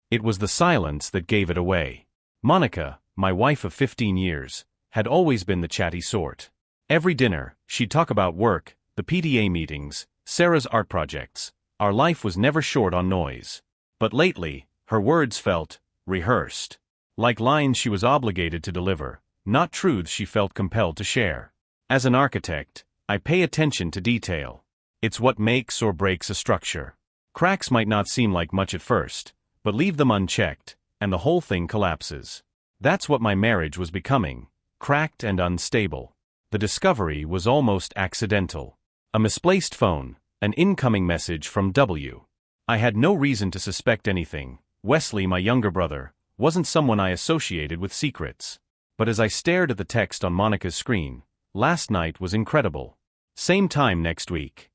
It was the silence that gave it away. Monica, my wife of 15 years, had always been the chatty sort. Every dinner, she'd talk about work, the PTA meetings, Sarah's art projects. Our life was never short on noise. But lately, her words felt rehearsed. Like lines she was obligated to deliver, not truths she felt compelled to share. As an architect, I pay attention to detail. It's what makes or breaks a structure. Cracks might not seem like much at first, but leave them unchecked, and the whole thing collapses. That's what my marriage was becoming, cracked and unstable. The discovery was almost accidental. A misplaced phone, an incoming message from W. I had no reason to suspect anything. Wesley, my younger brother, wasn't someone I associated with secrets. But as I stared at the text on Monica's screen, last night was incredible. Same time next week.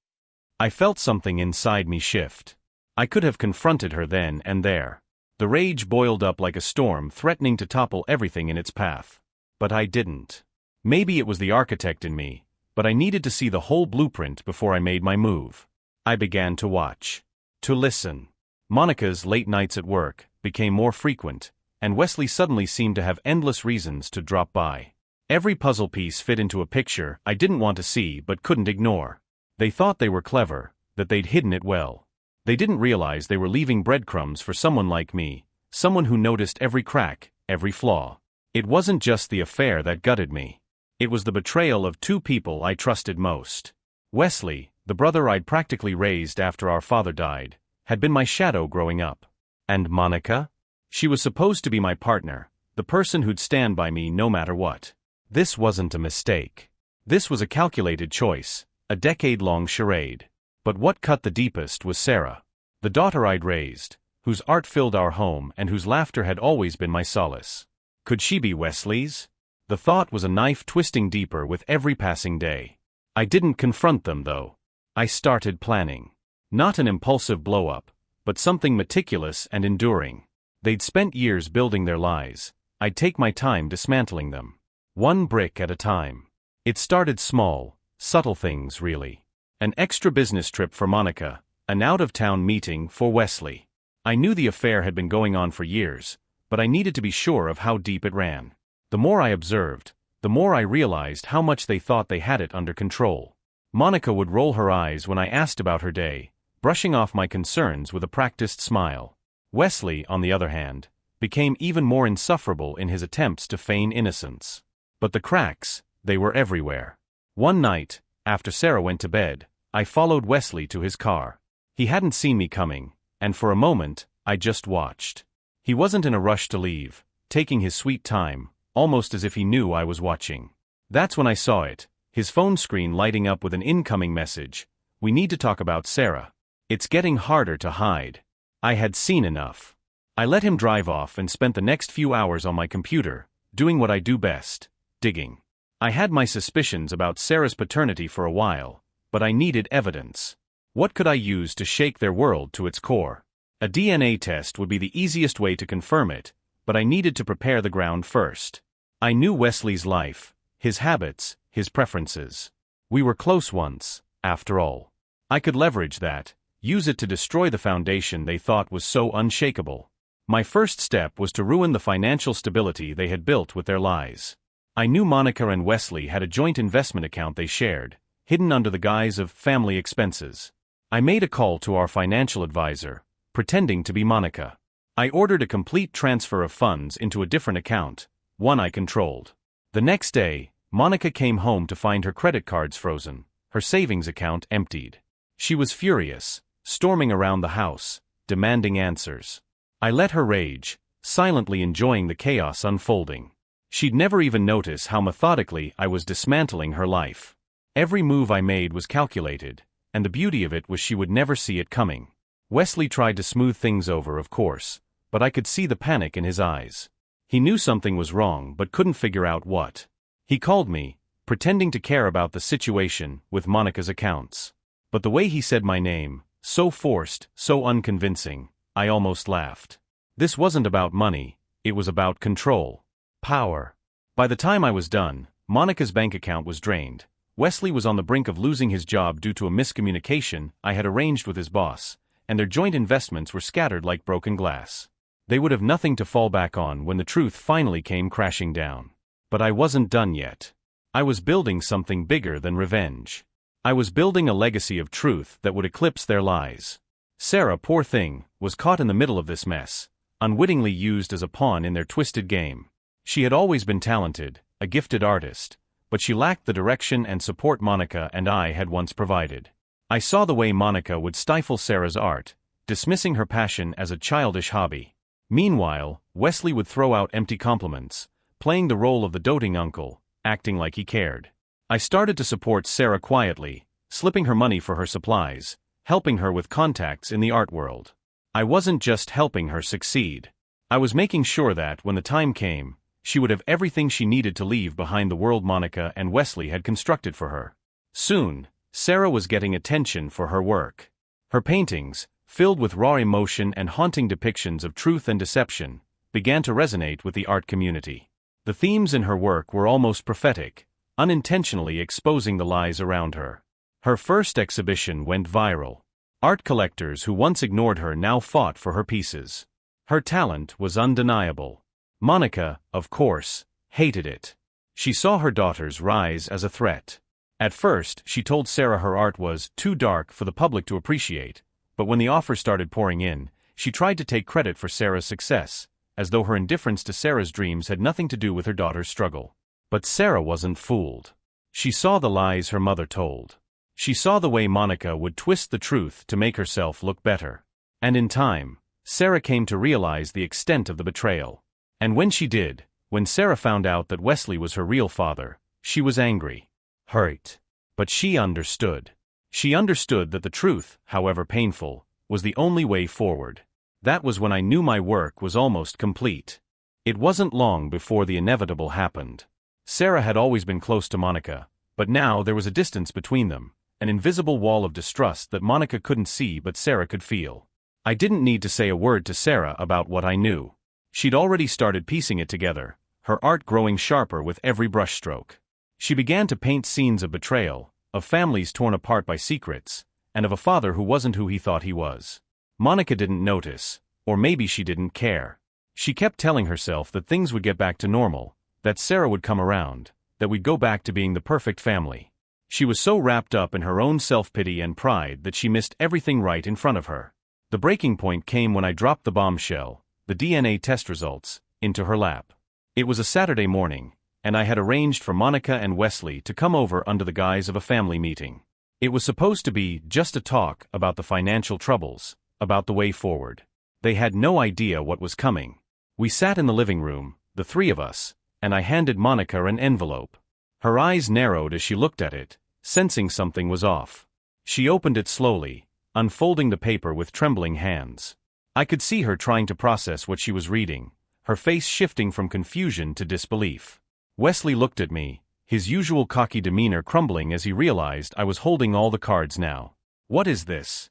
I felt something inside me shift. I could have confronted her then and there. The rage boiled up like a storm threatening to topple everything in its path. But I didn't. Maybe it was the architect in me, but I needed to see the whole blueprint before I made my move. I began to watch. To listen. Monica's late nights at work became more frequent, and Wesley suddenly seemed to have endless reasons to drop by. Every puzzle piece fit into a picture I didn't want to see but couldn't ignore. They thought they were clever, that they'd hidden it well. They didn't realize they were leaving breadcrumbs for someone like me, someone who noticed every crack, every flaw. It wasn't just the affair that gutted me. It was the betrayal of two people I trusted most. Wesley, the brother I'd practically raised after our father died, had been my shadow growing up. And Monica? She was supposed to be my partner, the person who'd stand by me no matter what. This wasn't a mistake. This was a calculated choice, a decade-long charade. But what cut the deepest was Sarah, the daughter I'd raised, whose art filled our home and whose laughter had always been my solace. Could she be Wesley's? The thought was a knife twisting deeper with every passing day. I didn't confront them, though. I started planning. Not an impulsive blow-up, but something meticulous and enduring. They'd spent years building their lies. I'd take my time dismantling them. One brick at a time. It started small, subtle things really. An extra business trip for Monica, an out-of-town meeting for Wesley. I knew the affair had been going on for years, but I needed to be sure of how deep it ran. The more I observed, the more I realized how much they thought they had it under control. Monica would roll her eyes when I asked about her day, brushing off my concerns with a practiced smile. Wesley, on the other hand, became even more insufferable in his attempts to feign innocence. But the cracks, they were everywhere. One night, after Sarah went to bed, I followed Wesley to his car. He hadn't seen me coming, and for a moment, I just watched. He wasn't in a rush to leave, taking his sweet time, almost as if he knew I was watching. That's when I saw it, his phone screen lighting up with an incoming message. We need to talk about Sarah. It's getting harder to hide. I had seen enough. I let him drive off and spent the next few hours on my computer, doing what I do best, digging. I had my suspicions about Sarah's paternity for a while, but I needed evidence. What could I use to shake their world to its core? A DNA test would be the easiest way to confirm it, but I needed to prepare the ground first. I knew Wesley's life, his habits, his preferences. We were close once, after all. I could leverage that, use it to destroy the foundation they thought was so unshakable. My first step was to ruin the financial stability they had built with their lies. I knew Monica and Wesley had a joint investment account they shared, hidden under the guise of family expenses. I made a call to our financial advisor, pretending to be Monica. I ordered a complete transfer of funds into a different account, one I controlled. The next day, Monica came home to find her credit cards frozen, her savings account emptied. She was furious, storming around the house, demanding answers. I let her rage, silently enjoying the chaos unfolding. She'd never even notice how methodically I was dismantling her life. Every move I made was calculated, and the beauty of it was she would never see it coming. Wesley tried to smooth things over, of course, but I could see the panic in his eyes. He knew something was wrong but couldn't figure out what. He called me, pretending to care about the situation with Monica's accounts. But the way he said my name, so forced, so unconvincing, I almost laughed. This wasn't about money, it was about control. Power. By the time I was done, Monica's bank account was drained. Wesley was on the brink of losing his job due to a miscommunication I had arranged with his boss, and their joint investments were scattered like broken glass. They would have nothing to fall back on when the truth finally came crashing down. But I wasn't done yet. I was building something bigger than revenge. I was building a legacy of truth that would eclipse their lies. Sarah, poor thing, was caught in the middle of this mess, unwittingly used as a pawn in their twisted game. She had always been talented, a gifted artist, but she lacked the direction and support Monica and I had once provided. I saw the way Monica would stifle Sarah's art, dismissing her passion as a childish hobby. Meanwhile, Wesley would throw out empty compliments, playing the role of the doting uncle, acting like he cared. I started to support Sarah quietly, slipping her money for her supplies, helping her with contacts in the art world. I wasn't just helping her succeed. I was making sure that, when the time came, she would have everything she needed to leave behind the world Monica and Wesley had constructed for her. Soon, Sarah was getting attention for her work. Her paintings, filled with raw emotion and haunting depictions of truth and deception, began to resonate with the art community. The themes in her work were almost prophetic, unintentionally exposing the lies around her. Her first exhibition went viral. Art collectors who once ignored her now fought for her pieces. Her talent was undeniable. Monica, of course, hated it. She saw her daughters rise as a threat. At first, she told Sarah her art was too dark for the public to appreciate, but when the offers started pouring in, she tried to take credit for Sarah's success, as though her indifference to Sarah's dreams had nothing to do with her daughter's struggle. But Sarah wasn't fooled. She saw the lies her mother told. She saw the way Monica would twist the truth to make herself look better. And in time, Sarah came to realize the extent of the betrayal. And when she did, when Sarah found out that Wesley was her real father, she was angry, hurt. But she understood. She understood that the truth, however painful, was the only way forward. That was when I knew my work was almost complete. It wasn't long before the inevitable happened. Sarah had always been close to Monica, but now there was a distance between them, an invisible wall of distrust that Monica couldn't see but Sarah could feel. I didn't need to say a word to Sarah about what I knew. She'd already started piecing it together, her art growing sharper with every brushstroke. She began to paint scenes of betrayal, of families torn apart by secrets, and of a father who wasn't who he thought he was. Monica didn't notice, or maybe she didn't care. She kept telling herself that things would get back to normal, that Sarah would come around, that we'd go back to being the perfect family. She was so wrapped up in her own self-pity and pride that she missed everything right in front of her. The breaking point came when I dropped the bombshell, the DNA test results, into her lap. It was a Saturday morning, and I had arranged for Monica and Wesley to come over under the guise of a family meeting. It was supposed to be just a talk about the financial troubles, about the way forward. They had no idea what was coming. We sat in the living room, the three of us, and I handed Monica an envelope. Her eyes narrowed as she looked at it, sensing something was off. She opened it slowly, unfolding the paper with trembling hands. I could see her trying to process what she was reading, her face shifting from confusion to disbelief. Wesley looked at me, his usual cocky demeanor crumbling as he realized I was holding all the cards now. "What is this?"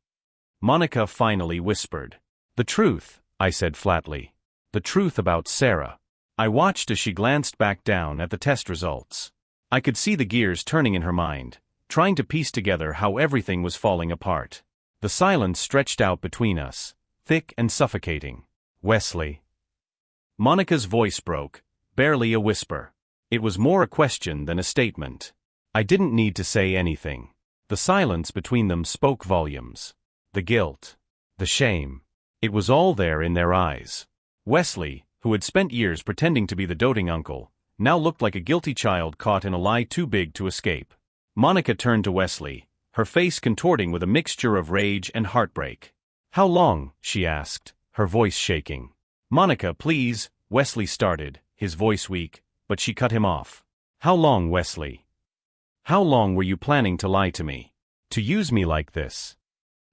Monica finally whispered. "The truth," I said flatly. "The truth about Sarah." I watched as she glanced back down at the test results. I could see the gears turning in her mind, trying to piece together how everything was falling apart. The silence stretched out between us, thick and suffocating. "Wesley." Monica's voice broke, barely a whisper. It was more a question than a statement. I didn't need to say anything. The silence between them spoke volumes. The guilt, the shame. It was all there in their eyes. Wesley, who had spent years pretending to be the doting uncle, now looked like a guilty child caught in a lie too big to escape. Monica turned to Wesley, her face contorting with a mixture of rage and heartbreak. "How long?" she asked, her voice shaking. "Monica, please," Wesley started, his voice weak, but she cut him off. "How long, Wesley? How long were you planning to lie to me? To use me like this?"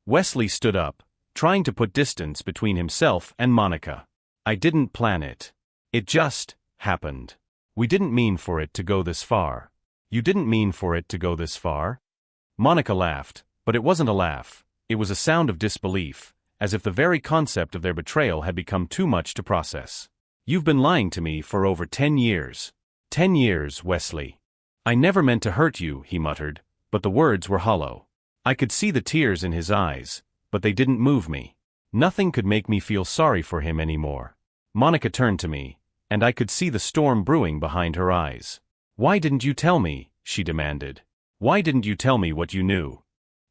Wesley stood up, trying to put distance between himself and Monica. "I didn't plan it. It just happened. We didn't mean for it to go this far." "You didn't mean for it to go this far?" Monica laughed, but it wasn't a laugh, it was a sound of disbelief, as if the very concept of their betrayal had become too much to process. "You've been lying to me for over 10 years. 10 years, Wesley." "I never meant to hurt you," he muttered, but the words were hollow. I could see the tears in his eyes, but they didn't move me. Nothing could make me feel sorry for him anymore. Monica turned to me, and I could see the storm brewing behind her eyes. "Why didn't you tell me?" she demanded. "Why didn't you tell me what you knew?"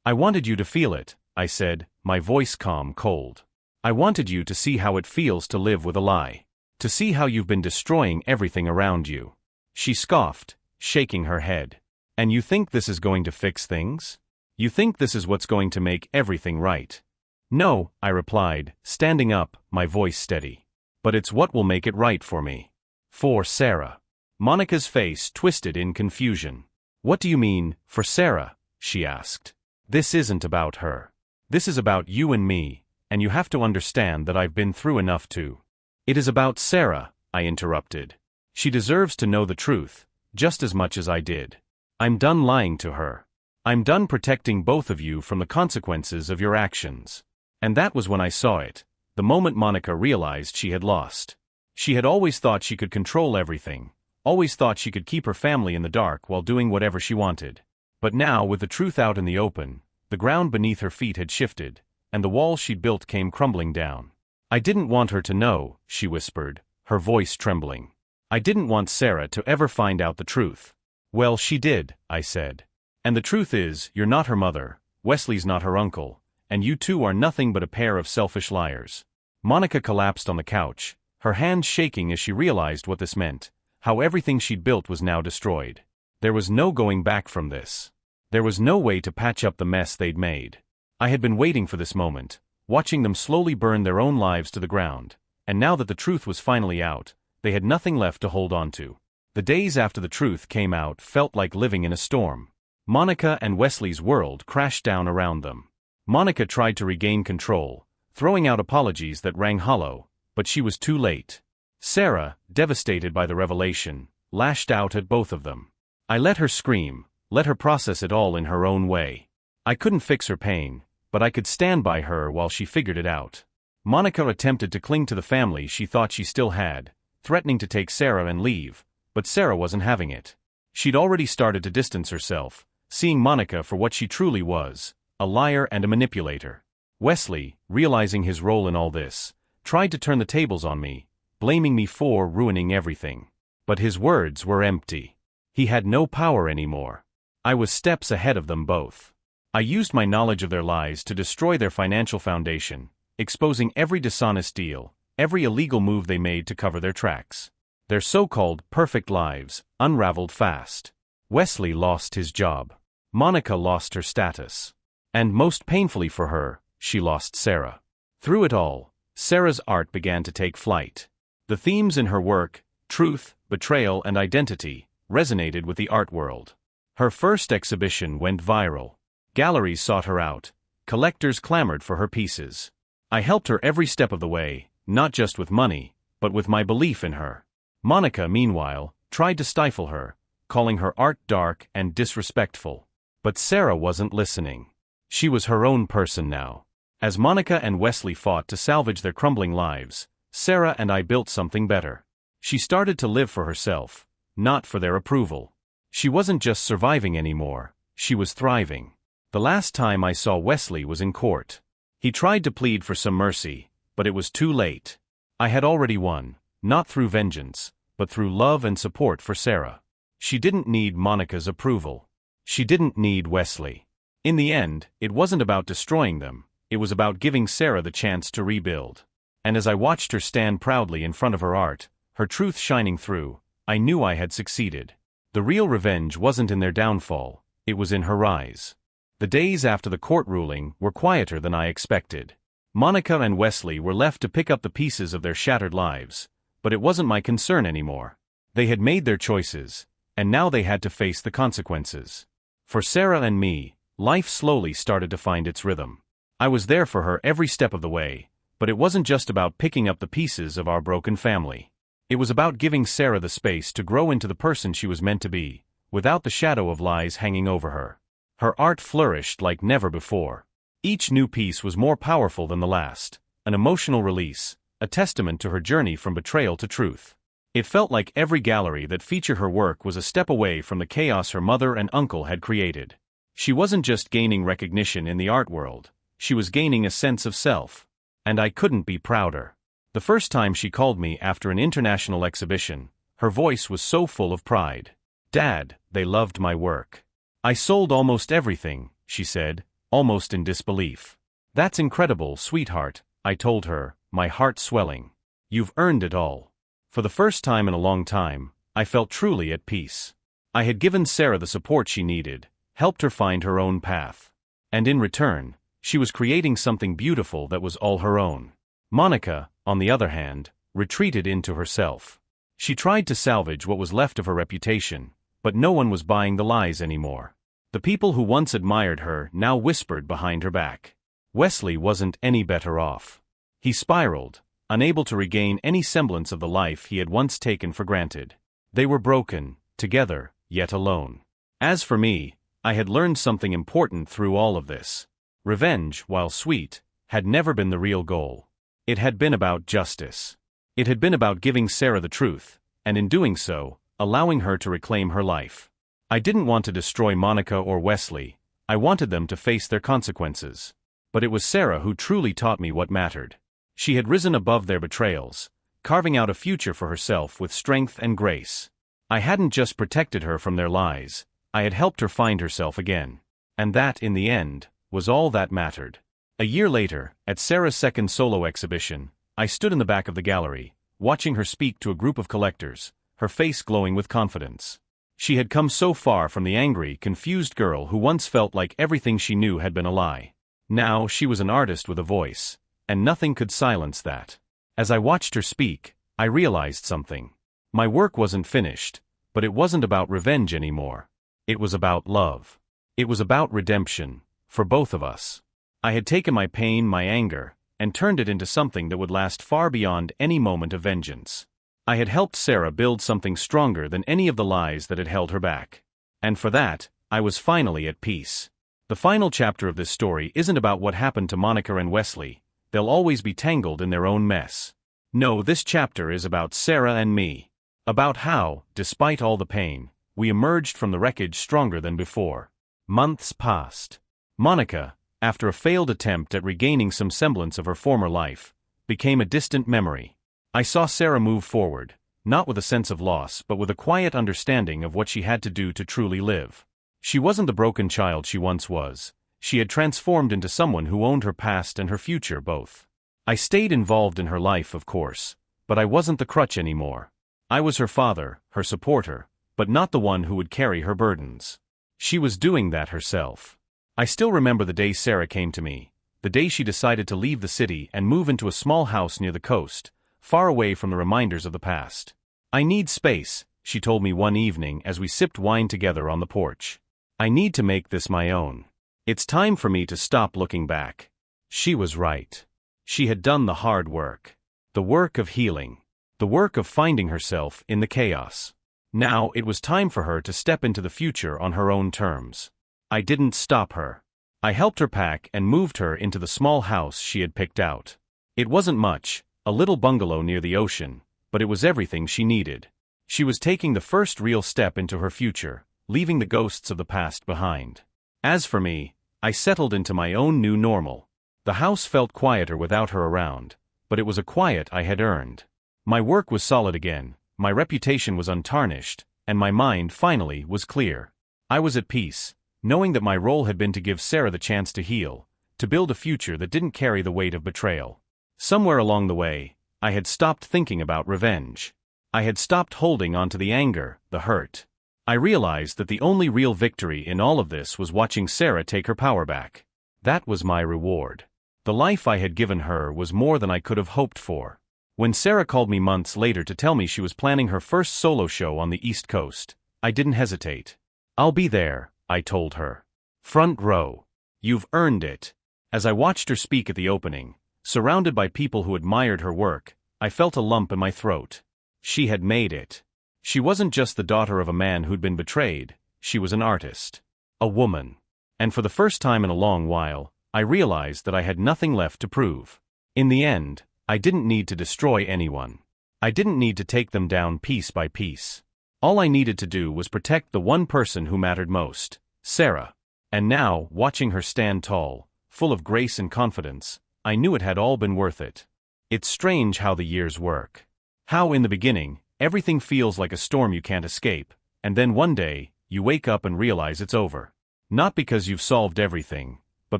"I wanted you to feel it," I said, my voice calm, cold. "I wanted you to see how it feels to live with a lie. To see how you've been destroying everything around you." She scoffed, shaking her head. "And you think this is going to fix things? You think this is what's going to make everything right?" "No," I replied, standing up, my voice steady. "But it's what will make it right for me. For Sarah." Monica's face twisted in confusion. "What do you mean, for Sarah?" she asked. "This isn't about her. This is about you and me, and you have to understand that I've been through enough to." "It is about Sarah," I interrupted. "She deserves to know the truth, just as much as I did. I'm done lying to her. I'm done protecting both of you from the consequences of your actions." And that was when I saw it, the moment Monica realized she had lost. She had always thought she could control everything, always thought she could keep her family in the dark while doing whatever she wanted. But now, with the truth out in the open, the ground beneath her feet had shifted, and the wall she'd built came crumbling down. "I didn't want her to know," she whispered, her voice trembling. "I didn't want Sarah to ever find out the truth." "Well, she did," I said. "And the truth is, you're not her mother, Wesley's not her uncle, and you two are nothing but a pair of selfish liars." Monica collapsed on the couch, her hands shaking as she realized what this meant, how everything she'd built was now destroyed. There was no going back from this. There was no way to patch up the mess they'd made. I had been waiting for this moment, watching them slowly burn their own lives to the ground, and now that the truth was finally out, they had nothing left to hold on to. The days after the truth came out felt like living in a storm. Monica and Wesley's world crashed down around them. Monica tried to regain control, throwing out apologies that rang hollow, but she was too late. Sarah, devastated by the revelation, lashed out at both of them. I let her scream, let her process it all in her own way. I couldn't fix her pain, but I could stand by her while she figured it out. Monica attempted to cling to the family she thought she still had, threatening to take Sarah and leave, but Sarah wasn't having it. She'd already started to distance herself, seeing Monica for what she truly was, a liar and a manipulator. Wesley, realizing his role in all this, tried to turn the tables on me, blaming me for ruining everything. But his words were empty. He had no power anymore. I was steps ahead of them both. I used my knowledge of their lies to destroy their financial foundation, exposing every dishonest deal, every illegal move they made to cover their tracks. Their so-called perfect lives unraveled fast. Wesley lost his job. Monica lost her status. And most painfully for her, she lost Sarah. Through it all, Sarah's art began to take flight. The themes in her work, truth, betrayal, and identity, resonated with the art world. Her first exhibition went viral. Galleries sought her out. Collectors clamored for her pieces. I helped her every step of the way, not just with money, but with my belief in her. Monica, meanwhile, tried to stifle her, calling her art dark and disrespectful. But Sarah wasn't listening. She was her own person now. As Monica and Wesley fought to salvage their crumbling lives, Sarah and I built something better. She started to live for herself, not for their approval. She wasn't just surviving anymore, she was thriving. The last time I saw Wesley was in court. He tried to plead for some mercy, but it was too late. I had already won, not through vengeance, but through love and support for Sarah. She didn't need Monica's approval. She didn't need Wesley. In the end, it wasn't about destroying them, it was about giving Sarah the chance to rebuild. And as I watched her stand proudly in front of her art, her truth shining through, I knew I had succeeded. The real revenge wasn't in their downfall, it was in her rise. The days after the court ruling were quieter than I expected. Monica and Wesley were left to pick up the pieces of their shattered lives, but it wasn't my concern anymore. They had made their choices, and now they had to face the consequences. For Sarah and me, life slowly started to find its rhythm. I was there for her every step of the way, but it wasn't just about picking up the pieces of our broken family. It was about giving Sarah the space to grow into the person she was meant to be, without the shadow of lies hanging over her. Her art flourished like never before. Each new piece was more powerful than the last, an emotional release, a testament to her journey from betrayal to truth. It felt like every gallery that featured her work was a step away from the chaos her mother and uncle had created. She wasn't just gaining recognition in the art world, she was gaining a sense of self. And I couldn't be prouder. The first time she called me after an international exhibition, her voice was so full of pride. "Dad, they loved my work. I sold almost everything," she said, almost in disbelief. "That's incredible, sweetheart," I told her, my heart swelling. "You've earned it all." For the first time in a long time, I felt truly at peace. I had given Sarah the support she needed, helped her find her own path. And in return, she was creating something beautiful that was all her own. Monica, on the other hand, retreated into herself. She tried to salvage what was left of her reputation, but no one was buying the lies anymore. The people who once admired her now whispered behind her back. Wesley wasn't any better off. He spiraled, unable to regain any semblance of the life he had once taken for granted. They were broken, together, yet alone. As for me, I had learned something important through all of this. Revenge, while sweet, had never been the real goal. It had been about justice. It had been about giving Sarah the truth, and in doing so, allowing her to reclaim her life. I didn't want to destroy Monica or Wesley. I wanted them to face their consequences. But it was Sarah who truly taught me what mattered. She had risen above their betrayals, carving out a future for herself with strength and grace. I hadn't just protected her from their lies, I had helped her find herself again. And that, in the end, was all that mattered. A year later, at Sarah's second solo exhibition, I stood in the back of the gallery, watching her speak to a group of collectors, her face glowing with confidence. She had come so far from the angry, confused girl who once felt like everything she knew had been a lie. Now she was an artist with a voice, and nothing could silence that. As I watched her speak, I realized something. My work wasn't finished, but it wasn't about revenge anymore. It was about love. It was about redemption, for both of us. I had taken my pain, my anger, and turned it into something that would last far beyond any moment of vengeance. I had helped Sarah build something stronger than any of the lies that had held her back. And for that, I was finally at peace. The final chapter of this story isn't about what happened to Monica and Wesley. They'll always be tangled in their own mess. No, this chapter is about Sarah and me. About how, despite all the pain, we emerged from the wreckage stronger than before. Months passed. Monica, after a failed attempt at regaining some semblance of her former life, became a distant memory. I saw Sarah move forward, not with a sense of loss but with a quiet understanding of what she had to do to truly live. She wasn't the broken child she once was. She had transformed into someone who owned her past and her future both. I stayed involved in her life, of course, but I wasn't the crutch anymore. I was her father, her supporter, but not the one who would carry her burdens. She was doing that herself. I still remember the day Sarah came to me, the day she decided to leave the city and move into a small house near the coast, far away from the reminders of the past. "I need space," she told me one evening as we sipped wine together on the porch. "I need to make this my own. It's time for me to stop looking back." She was right. She had done the hard work. The work of healing. The work of finding herself in the chaos. Now it was time for her to step into the future on her own terms. I didn't stop her. I helped her pack and moved her into the small house she had picked out. It wasn't much, a little bungalow near the ocean, but it was everything she needed. She was taking the first real step into her future, leaving the ghosts of the past behind. As for me, I settled into my own new normal. The house felt quieter without her around, but it was a quiet I had earned. My work was solid again, my reputation was untarnished, and my mind finally was clear. I was at peace, knowing that my role had been to give Sarah the chance to heal, to build a future that didn't carry the weight of betrayal. Somewhere along the way, I had stopped thinking about revenge. I had stopped holding on to the anger, the hurt. I realized that the only real victory in all of this was watching Sarah take her power back. That was my reward. The life I had given her was more than I could have hoped for. When Sarah called me months later to tell me she was planning her first solo show on the East Coast, I didn't hesitate. "I'll be there," I told her. "Front row. You've earned it." As I watched her speak at the opening, surrounded by people who admired her work, I felt a lump in my throat. She had made it. She wasn't just the daughter of a man who'd been betrayed, she was an artist. A woman. And for the first time in a long while, I realized that I had nothing left to prove. In the end, I didn't need to destroy anyone. I didn't need to take them down piece by piece. All I needed to do was protect the one person who mattered most, Sarah. And now, watching her stand tall, full of grace and confidence, I knew it had all been worth it. It's strange how the years work. How in the beginning, everything feels like a storm you can't escape, and then one day, you wake up and realize it's over. Not because you've solved everything, but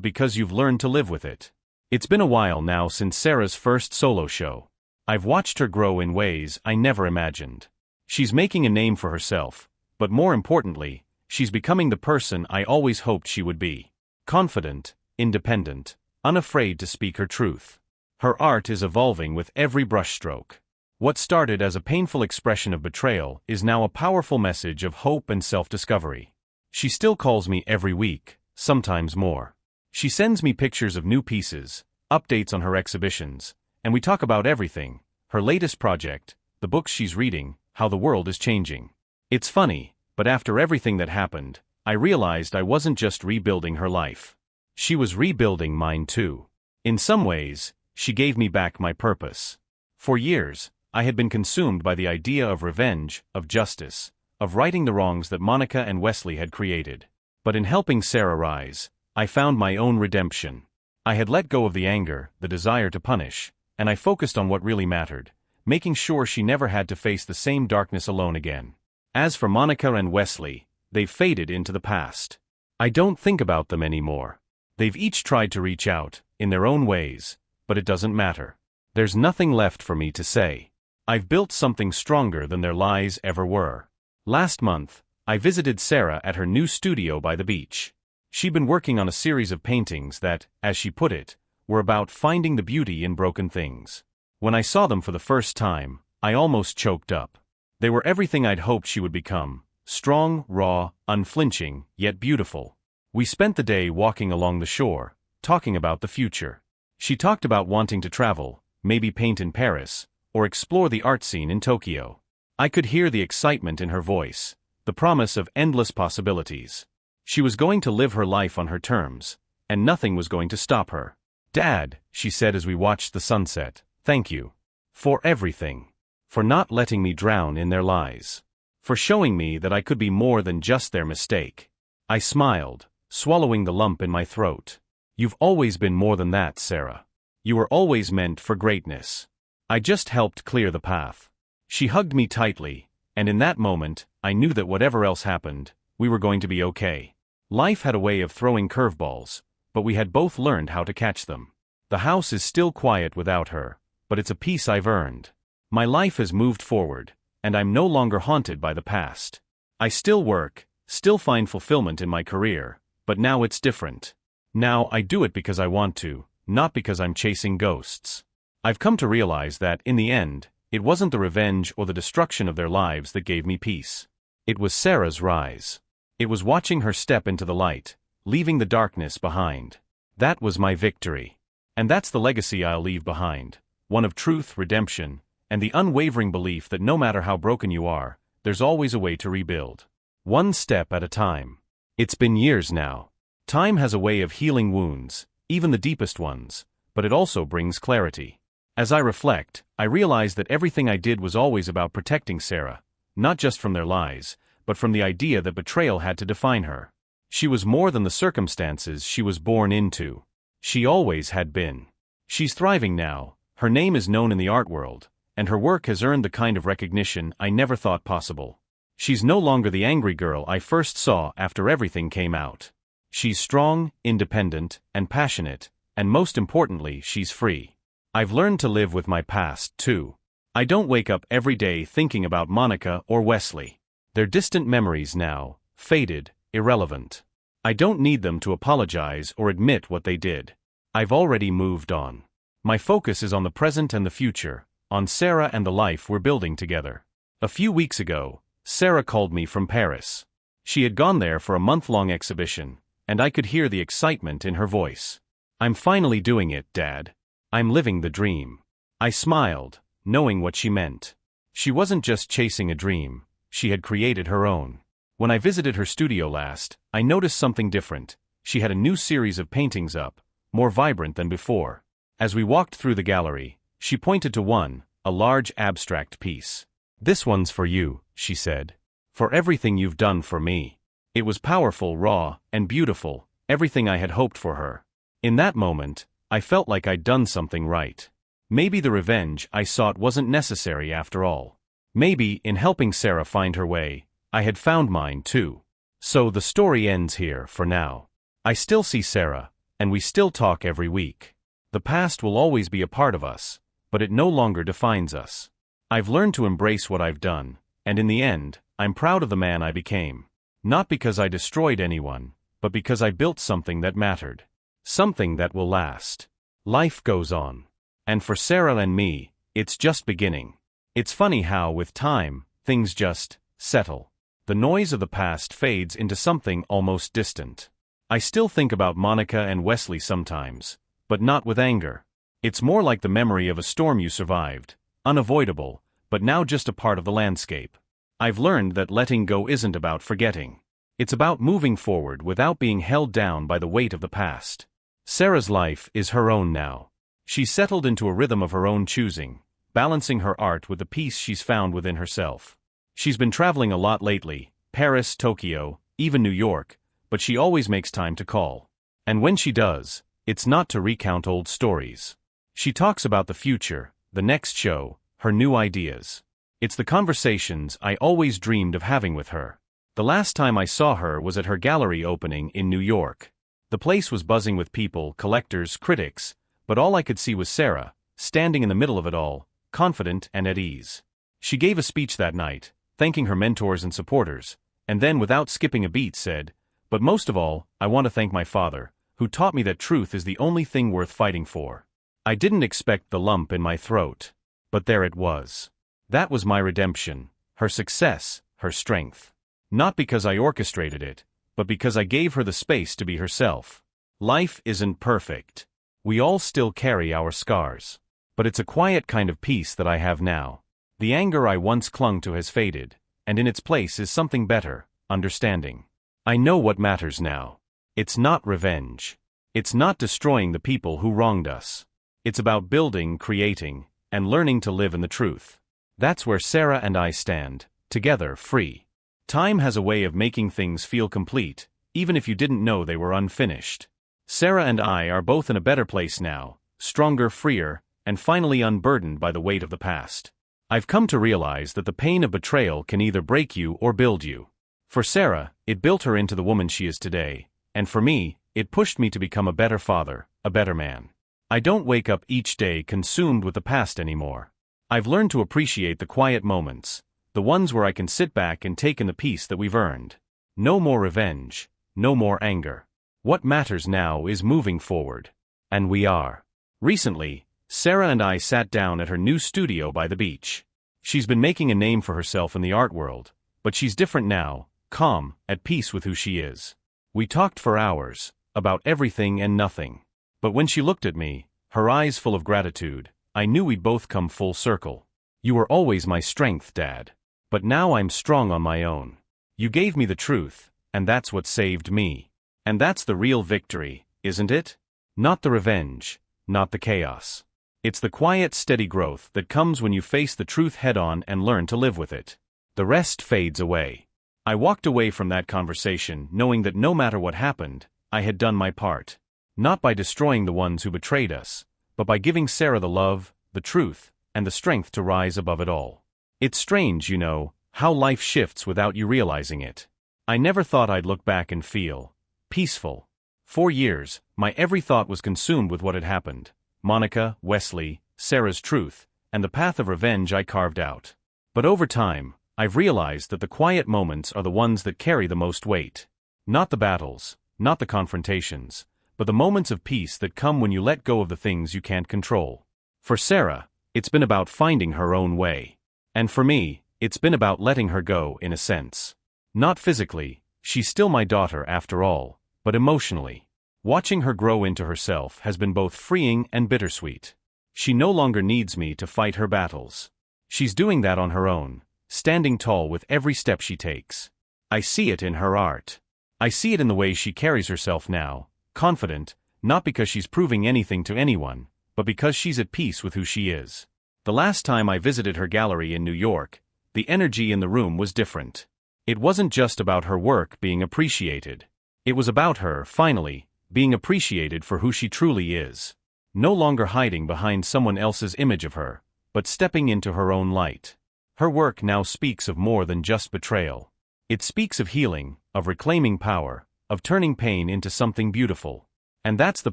because you've learned to live with it. It's been a while now since Sarah's first solo show. I've watched her grow in ways I never imagined. She's making a name for herself, but more importantly, she's becoming the person I always hoped she would be. Confident, independent, unafraid to speak her truth. Her art is evolving with every brushstroke. What started as a painful expression of betrayal is now a powerful message of hope and self-discovery. She still calls me every week, sometimes more. She sends me pictures of new pieces, updates on her exhibitions, and we talk about everything, her latest project, the books she's reading, how the world is changing. It's funny, but after everything that happened, I realized I wasn't just rebuilding her life. She was rebuilding mine too. In some ways, she gave me back my purpose. For years, I had been consumed by the idea of revenge, of justice, of righting the wrongs that Monica and Wesley had created. But in helping Sarah rise, I found my own redemption. I had let go of the anger, the desire to punish, and I focused on what really mattered, making sure she never had to face the same darkness alone again. As for Monica and Wesley, they've faded into the past. I don't think about them anymore. They've each tried to reach out, in their own ways, but it doesn't matter. There's nothing left for me to say. I've built something stronger than their lies ever were. Last month, I visited Sarah at her new studio by the beach. She'd been working on a series of paintings that, as she put it, were about finding the beauty in broken things. When I saw them for the first time, I almost choked up. They were everything I'd hoped she would become, strong, raw, unflinching, yet beautiful. We spent the day walking along the shore, talking about the future. She talked about wanting to travel, maybe paint in Paris, or explore the art scene in Tokyo. I could hear the excitement in her voice, the promise of endless possibilities. She was going to live her life on her terms, and nothing was going to stop her. "Dad," she said as we watched the sunset, "thank you. For everything. For not letting me drown in their lies. For showing me that I could be more than just their mistake." I smiled, swallowing the lump in my throat. "You've always been more than that, Sarah. You were always meant for greatness. I just helped clear the path." She hugged me tightly, and in that moment, I knew that whatever else happened, we were going to be okay. Life had a way of throwing curveballs, but we had both learned how to catch them. The house is still quiet without her, but it's a peace I've earned. My life has moved forward, and I'm no longer haunted by the past. I still work, still find fulfillment in my career, but now it's different. Now I do it because I want to, not because I'm chasing ghosts. I've come to realize that, in the end, it wasn't the revenge or the destruction of their lives that gave me peace. It was Sarah's rise. It was watching her step into the light, leaving the darkness behind. That was my victory. And that's the legacy I'll leave behind. One of truth, redemption, and the unwavering belief that no matter how broken you are, there's always a way to rebuild. One step at a time. It's been years now. Time has a way of healing wounds, even the deepest ones, but it also brings clarity. As I reflect, I realize that everything I did was always about protecting Sarah, not just from their lies, but from the idea that betrayal had to define her. She was more than the circumstances she was born into. She always had been. She's thriving now, her name is known in the art world, and her work has earned the kind of recognition I never thought possible. She's no longer the angry girl I first saw after everything came out. She's strong, independent, and passionate, and most importantly, she's free. I've learned to live with my past, too. I don't wake up every day thinking about Monica or Wesley. They're distant memories now, faded, irrelevant. I don't need them to apologize or admit what they did. I've already moved on. My focus is on the present and the future, on Sarah and the life we're building together. A few weeks ago, Sarah called me from Paris. She had gone there for a month-long exhibition, and I could hear the excitement in her voice. "I'm finally doing it, Dad. I'm living the dream." I smiled, knowing what she meant. She wasn't just chasing a dream, she had created her own. When I visited her studio last, I noticed something different. She had a new series of paintings up, more vibrant than before. As we walked through the gallery, she pointed to one, a large abstract piece. "This one's for you," she said. "For everything you've done for me." It was powerful, raw, and beautiful, everything I had hoped for her. In that moment, I felt like I'd done something right. Maybe the revenge I sought wasn't necessary after all. Maybe, in helping Sarah find her way, I had found mine too. So the story ends here for now. I still see Sarah, and we still talk every week. The past will always be a part of us, but it no longer defines us. I've learned to embrace what I've done, and in the end, I'm proud of the man I became. Not because I destroyed anyone, but because I built something that mattered. Something that will last. Life goes on. And for Sarah and me, it's just beginning. It's funny how, with time, things just settle. The noise of the past fades into something almost distant. I still think about Monica and Wesley sometimes, but not with anger. It's more like the memory of a storm you survived, unavoidable, but now just a part of the landscape. I've learned that letting go isn't about forgetting. It's about moving forward without being held down by the weight of the past. Sarah's life is her own now. She's settled into a rhythm of her own choosing, balancing her art with the peace she's found within herself. She's been traveling a lot lately, Paris, Tokyo, even New York, but she always makes time to call. And when she does, it's not to recount old stories. She talks about the future, the next show, her new ideas. It's the conversations I always dreamed of having with her. The last time I saw her was at her gallery opening in New York. The place was buzzing with people, collectors, critics, but all I could see was Sarah, standing in the middle of it all, confident and at ease. She gave a speech that night, thanking her mentors and supporters, and then without skipping a beat said, "But most of all, I want to thank my father, who taught me that truth is the only thing worth fighting for." I didn't expect the lump in my throat. But there it was. That was my redemption, her success, her strength. Not because I orchestrated it, but because I gave her the space to be herself. Life isn't perfect. We all still carry our scars. But it's a quiet kind of peace that I have now. The anger I once clung to has faded, and in its place is something better, understanding. I know what matters now. It's not revenge. It's not destroying the people who wronged us. It's about building, creating, and learning to live in the truth. That's where Sarah and I stand, together, free. Time has a way of making things feel complete, even if you didn't know they were unfinished. Sarah and I are both in a better place now, stronger, freer, and finally unburdened by the weight of the past. I've come to realize that the pain of betrayal can either break you or build you. For Sarah, it built her into the woman she is today, and for me, it pushed me to become a better father, a better man. I don't wake up each day consumed with the past anymore. I've learned to appreciate the quiet moments, the ones where I can sit back and take in the peace that we've earned. No more revenge, no more anger. What matters now is moving forward. And we are. Recently, Sarah and I sat down at her new studio by the beach. She's been making a name for herself in the art world, but she's different now, calm, at peace with who she is. We talked for hours, about everything and nothing. But when she looked at me, her eyes full of gratitude, I knew we'd both come full circle. "You were always my strength, Dad. But now I'm strong on my own. You gave me the truth, and that's what saved me. And that's the real victory, isn't it? Not the revenge, not the chaos. It's the quiet, steady growth that comes when you face the truth head-on and learn to live with it. The rest fades away." I walked away from that conversation knowing that no matter what happened, I had done my part. Not by destroying the ones who betrayed us, but by giving Sarah the love, the truth, and the strength to rise above it all. It's strange, you know, how life shifts without you realizing it. I never thought I'd look back and feel peaceful. For years, my every thought was consumed with what had happened. Monica, Wesley, Sarah's truth, and the path of revenge I carved out. But over time, I've realized that the quiet moments are the ones that carry the most weight. Not the battles, not the confrontations, but the moments of peace that come when you let go of the things you can't control. For Sarah, it's been about finding her own way. And for me, it's been about letting her go in a sense. Not physically, she's still my daughter after all, but emotionally. Watching her grow into herself has been both freeing and bittersweet. She no longer needs me to fight her battles. She's doing that on her own, standing tall with every step she takes. I see it in her art. I see it in the way she carries herself now, confident, not because she's proving anything to anyone, but because she's at peace with who she is. The last time I visited her gallery in New York, the energy in the room was different. It wasn't just about her work being appreciated. It was about her, finally, being appreciated for who she truly is. no longer hiding behind someone else's image of her, but stepping into her own light. Her work now speaks of more than just betrayal. It speaks of healing, of reclaiming power, of turning pain into something beautiful. And that's the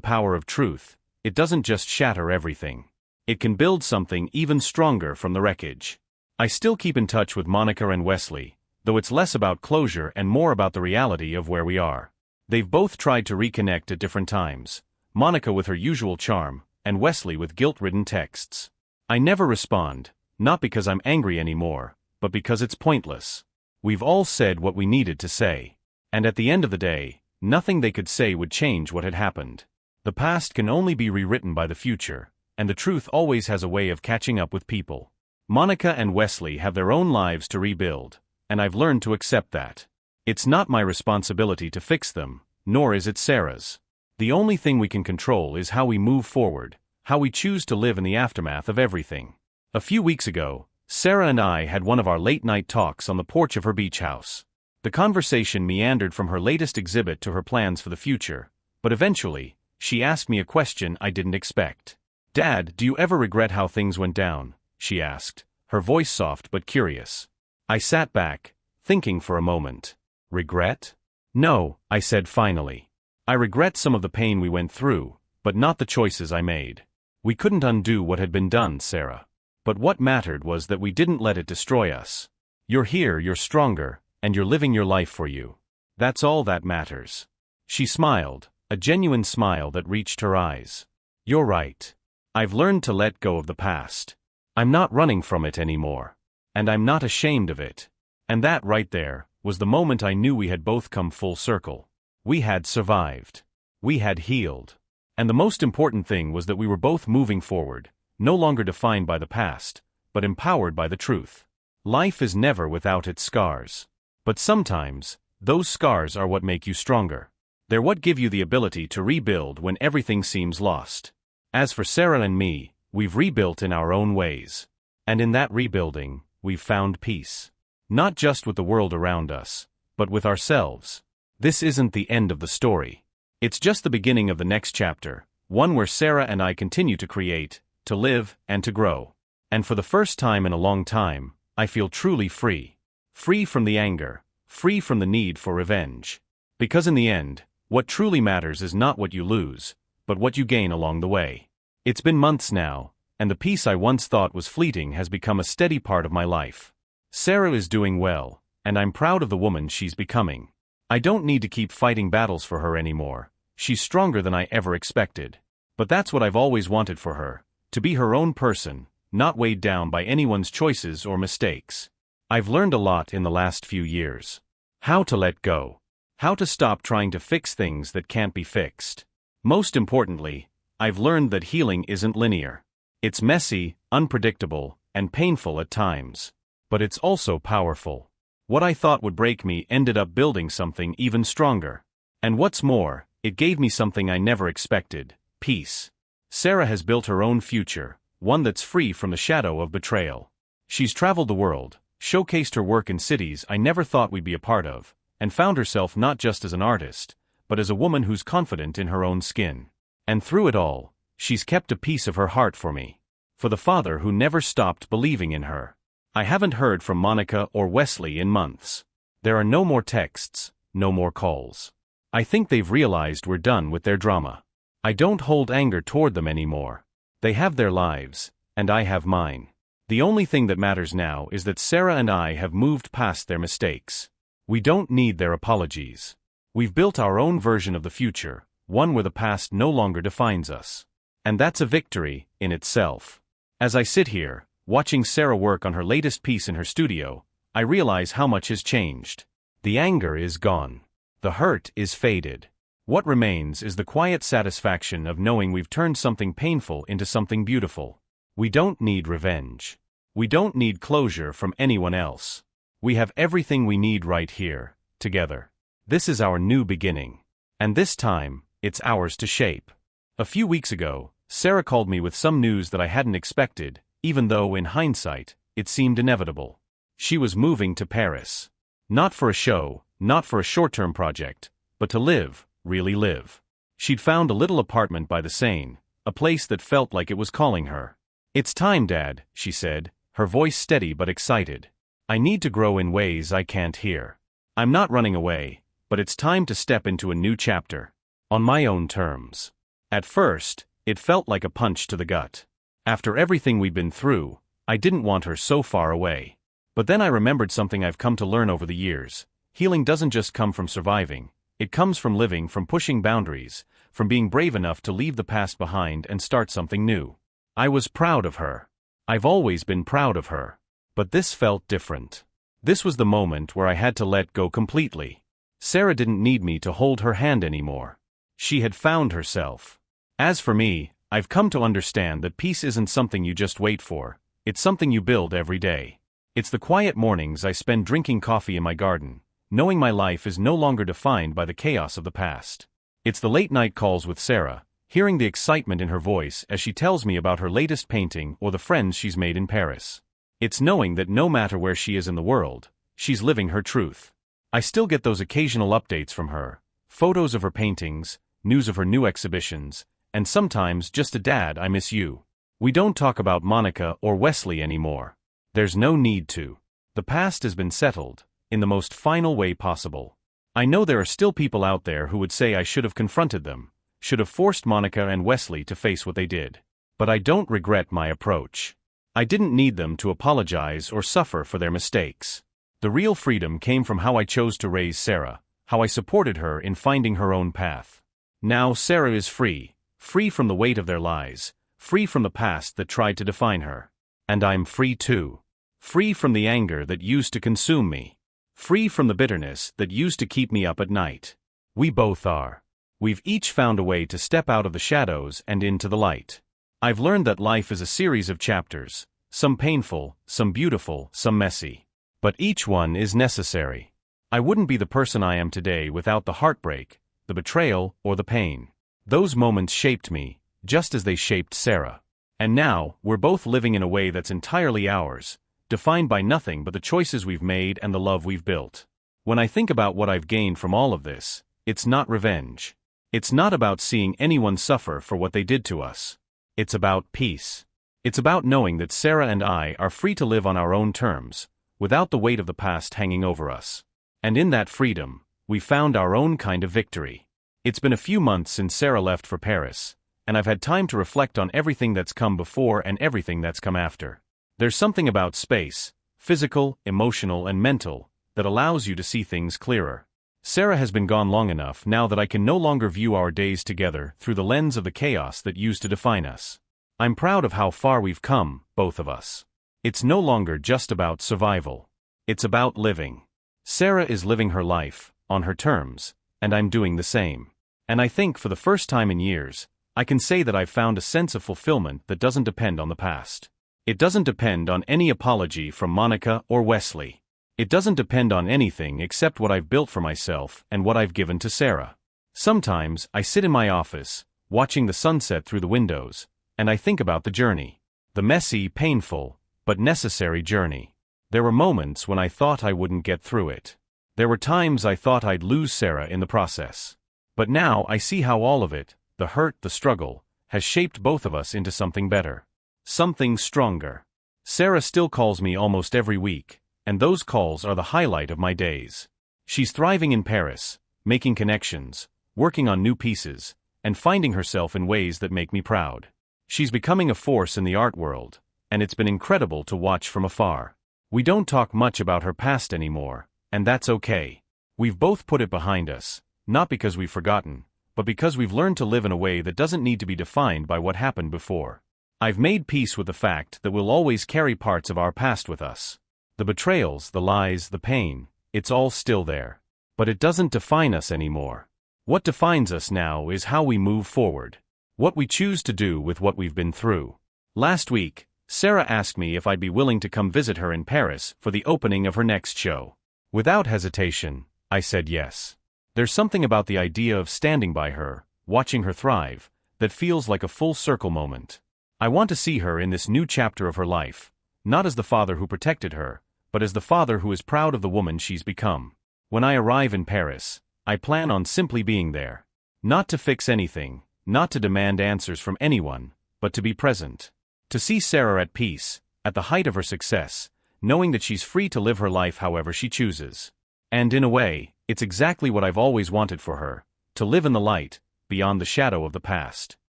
power of truth. It doesn't just shatter everything. It can build something even stronger from the wreckage. I still keep in touch with Monica and Wesley, though it's less about closure and more about the reality of where we are. They've both tried to reconnect at different times, Monica with her usual charm, and Wesley with guilt-ridden texts. I never respond, not because I'm angry anymore, but because it's pointless. We've all said what we needed to say. And at the end of the day, nothing they could say would change what had happened. The past can only be rewritten by the future, and the truth always has a way of catching up with people. Monica and Wesley have their own lives to rebuild, and I've learned to accept that. It's not my responsibility to fix them, nor is it Sarah's. The only thing we can control is how we move forward, how we choose to live in the aftermath of everything. A few weeks ago, Sarah and I had one of our late-night talks on the porch of her beach house. The conversation meandered from her latest exhibit to her plans for the future, but eventually, she asked me a question I didn't expect. "Dad, do you ever regret how things went down?" she asked, her voice soft but curious. I sat back, thinking for a moment. Regret? No, I said finally. I regret some of the pain we went through, but not the choices I made. We couldn't undo what had been done, Sarah. But what mattered was that we didn't let it destroy us. You're here, you're stronger, and you're living your life for you. That's all that matters. She smiled, a genuine smile that reached her eyes. You're right. I've learned to let go of the past. I'm not running from it anymore. And I'm not ashamed of it. And that right there was the moment I knew we had both come full circle. We had survived. We had healed. And the most important thing was that we were both moving forward, no longer defined by the past, but empowered by the truth. Life is never without its scars. But sometimes, those scars are what make you stronger. They're what give you the ability to rebuild when everything seems lost. As for Sarah and me, we've rebuilt in our own ways. And in that rebuilding, we've found peace. Not just with the world around us, but with ourselves. This isn't the end of the story. It's just the beginning of the next chapter, one where Sarah and I continue to create, to live, and to grow. And for the first time in a long time, I feel truly free. Free from the anger, free from the need for revenge. Because in the end, what truly matters is not what you lose, but what you gain along the way. It's been months now, and the peace I once thought was fleeting has become a steady part of my life. Sarah is doing well, and I'm proud of the woman she's becoming. I don't need to keep fighting battles for her anymore. She's stronger than I ever expected. But that's what I've always wanted for her, to be her own person, not weighed down by anyone's choices or mistakes. I've learned a lot in the last few years. How to let go. How to stop trying to fix things that can't be fixed. Most importantly, I've learned that healing isn't linear. It's messy, unpredictable, and painful at times. But it's also powerful. What I thought would break me ended up building something even stronger. And what's more, it gave me something I never expected: peace. Sarah has built her own future, one that's free from the shadow of betrayal. She's traveled the world, showcased her work in cities I never thought we'd be a part of, and found herself not just as an artist, but as a woman who's confident in her own skin. And through it all, she's kept a piece of her heart for me. For the father who never stopped believing in her. I haven't heard from Monica or Wesley in months. There are no more texts, no more calls. I think they've realized we're done with their drama. I don't hold anger toward them anymore. They have their lives, and I have mine. The only thing that matters now is that Sarah and I have moved past their mistakes. We don't need their apologies. We've built our own version of the future, one where the past no longer defines us. And that's a victory in itself. As I sit here, watching Sarah work on her latest piece in her studio, I realize how much has changed. The anger is gone. The hurt is faded. What remains is the quiet satisfaction of knowing we've turned something painful into something beautiful. We don't need revenge. We don't need closure from anyone else. We have everything we need right here, together. This is our new beginning. And this time, it's ours to shape. A few weeks ago, Sarah called me with some news that I hadn't expected, even though, in hindsight, it seemed inevitable. She was moving to Paris. Not for a show, not for a short-term project, but to live, really live. She'd found a little apartment by the Seine, a place that felt like it was calling her. "It's time, Dad," she said, her voice steady but excited. "I need to grow in ways I can't hear. I'm not running away, but it's time to step into a new chapter. On my own terms." At first, it felt like a punch to the gut. After everything we'd been through, I didn't want her so far away. But then I remembered something I've come to learn over the years. Healing doesn't just come from surviving. It comes from living, from pushing boundaries, from being brave enough to leave the past behind and start something new. I was proud of her. I've always been proud of her. But this felt different. This was the moment where I had to let go completely. Sarah didn't need me to hold her hand anymore. She had found herself. As for me, I've come to understand that peace isn't something you just wait for. It's something you build every day. It's the quiet mornings I spend drinking coffee in my garden, knowing my life is no longer defined by the chaos of the past. It's the late-night calls with Sarah, hearing the excitement in her voice as she tells me about her latest painting or the friends she's made in Paris. It's knowing that no matter where she is in the world, she's living her truth. I still get those occasional updates from her, photos of her paintings, news of her new exhibitions, and sometimes just a "Dad, I miss you." We don't talk about Monica or Wesley anymore. There's no need to. The past has been settled, in the most final way possible. I know there are still people out there who would say I should have confronted them, should have forced Monica and Wesley to face what they did. But I don't regret my approach. I didn't need them to apologize or suffer for their mistakes. The real freedom came from how I chose to raise Sarah, how I supported her in finding her own path. Now Sarah is free, free from the weight of their lies, free from the past that tried to define her. And I'm free too. Free from the anger that used to consume me. Free from the bitterness that used to keep me up at night. We both are. We've each found a way to step out of the shadows and into the light. I've learned that life is a series of chapters, some painful, some beautiful, some messy. But each one is necessary. I wouldn't be the person I am today without the heartbreak, the betrayal, or the pain. Those moments shaped me, just as they shaped Sarah. And now, we're both living in a way that's entirely ours, defined by nothing but the choices we've made and the love we've built. When I think about what I've gained from all of this, it's not revenge. It's not about seeing anyone suffer for what they did to us. It's about peace. It's about knowing that Sarah and I are free to live on our own terms, without the weight of the past hanging over us. And in that freedom, we found our own kind of victory. It's been a few months since Sarah left for Paris, and I've had time to reflect on everything that's come before and everything that's come after. There's something about space, physical, emotional, and mental, that allows you to see things clearer. Sarah has been gone long enough now that I can no longer view our days together through the lens of the chaos that used to define us. I'm proud of how far we've come, both of us. It's no longer just about survival. It's about living. Sarah is living her life, on her terms, and I'm doing the same. And I think for the first time in years, I can say that I've found a sense of fulfillment that doesn't depend on the past. It doesn't depend on any apology from Monica or Wesley. It doesn't depend on anything except what I've built for myself and what I've given to Sarah. Sometimes I sit in my office, watching the sunset through the windows, and I think about the journey. The messy, painful, but necessary journey. There were moments when I thought I wouldn't get through it. There were times I thought I'd lose Sarah in the process. But now I see how all of it, the hurt, the struggle, has shaped both of us into something better. Something stronger. Sarah still calls me almost every week, and those calls are the highlight of my days. She's thriving in Paris, making connections, working on new pieces, and finding herself in ways that make me proud. She's becoming a force in the art world, and it's been incredible to watch from afar. We don't talk much about her past anymore, and that's okay. We've both put it behind us, not because we've forgotten, but because we've learned to live in a way that doesn't need to be defined by what happened before. I've made peace with the fact that we'll always carry parts of our past with us. The betrayals, the lies, the pain, it's all still there. But it doesn't define us anymore. What defines us now is how we move forward. What we choose to do with what we've been through. Last week, Sarah asked me if I'd be willing to come visit her in Paris for the opening of her next show. Without hesitation, I said yes. There's something about the idea of standing by her, watching her thrive, that feels like a full circle moment. I want to see her in this new chapter of her life, not as the father who protected her, but as the father who is proud of the woman she's become. When I arrive in Paris, I plan on simply being there. Not to fix anything, not to demand answers from anyone, but to be present. To see Sarah at peace, at the height of her success, knowing that she's free to live her life however she chooses. And in a way, it's exactly what I've always wanted for her, to live in the light, beyond the shadow of the past.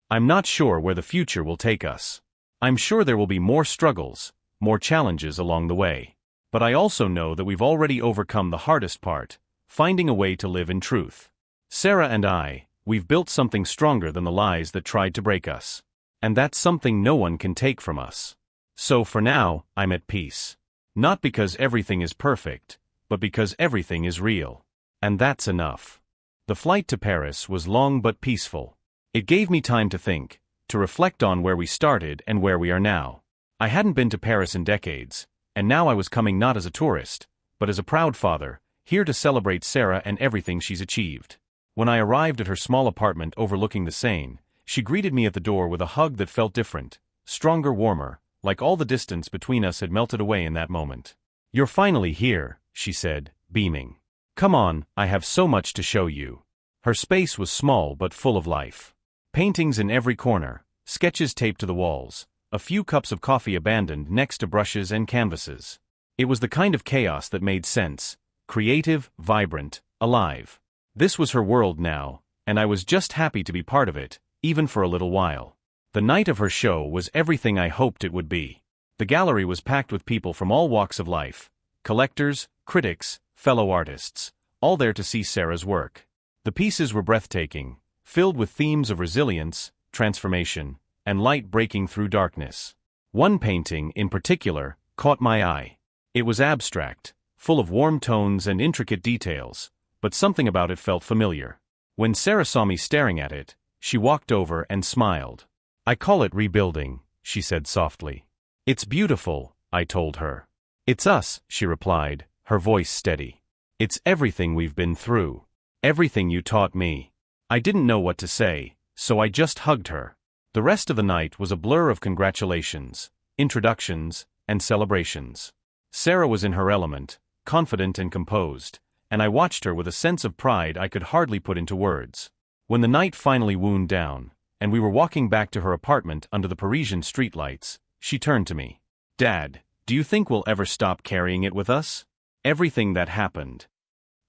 I'm not sure where the future will take us. I'm sure there will be more struggles, more challenges along the way. But I also know that we've already overcome the hardest part, finding a way to live in truth. Sarah and I, we've built something stronger than the lies that tried to break us. And that's something no one can take from us. So for now, I'm at peace. Not because everything is perfect, but because everything is real. And that's enough. The flight to Paris was long but peaceful. It gave me time to think, to reflect on where we started and where we are now. I hadn't been to Paris in decades, and now I was coming not as a tourist, but as a proud father, here to celebrate Sarah and everything she's achieved. When I arrived at her small apartment overlooking the Seine, she greeted me at the door with a hug that felt different, stronger, warmer, like all the distance between us had melted away in that moment. "You're finally here," she said, beaming. "Come on, I have so much to show you." Her space was small but full of life. Paintings in every corner, sketches taped to the walls, a few cups of coffee abandoned next to brushes and canvases. It was the kind of chaos that made sense, creative, vibrant, alive. This was her world now, and I was just happy to be part of it, even for a little while. The night of her show was everything I hoped it would be. The gallery was packed with people from all walks of life, collectors, critics, fellow artists, all there to see Sarah's work. The pieces were breathtaking, filled with themes of resilience, transformation, and light breaking through darkness. One painting, in particular, caught my eye. It was abstract, full of warm tones and intricate details, but something about it felt familiar. When Sarah saw me staring at it, she walked over and smiled. "I call it rebuilding," she said softly. "It's beautiful," I told her. "It's us," she replied, her voice steady. "It's everything we've been through. Everything you taught me." I didn't know what to say, so I just hugged her. The rest of the night was a blur of congratulations, introductions, and celebrations. Sarah was in her element, confident and composed, and I watched her with a sense of pride I could hardly put into words. When the night finally wound down, and we were walking back to her apartment under the Parisian streetlights, she turned to me. "Dad, do you think we'll ever stop carrying it with us? Everything that happened."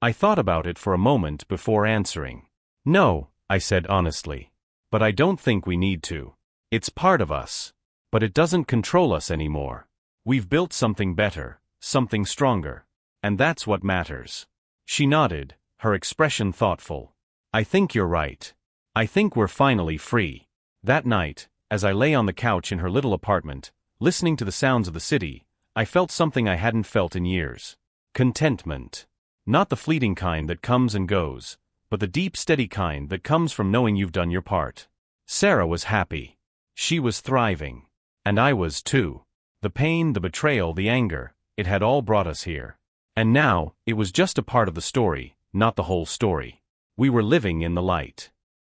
I thought about it for a moment before answering. "No," I said honestly. "But I don't think we need to. It's part of us. But it doesn't control us anymore. We've built something better, something stronger. And that's what matters." She nodded, her expression thoughtful. "I think you're right. I think we're finally free." That night, as I lay on the couch in her little apartment, listening to the sounds of the city, I felt something I hadn't felt in years. Contentment. Not the fleeting kind that comes and goes, but the deep, steady kind that comes from knowing you've done your part. Sarah was happy. She was thriving. And I was too. The pain, the betrayal, the anger, it had all brought us here. And now, it was just a part of the story, not the whole story. We were living in the light.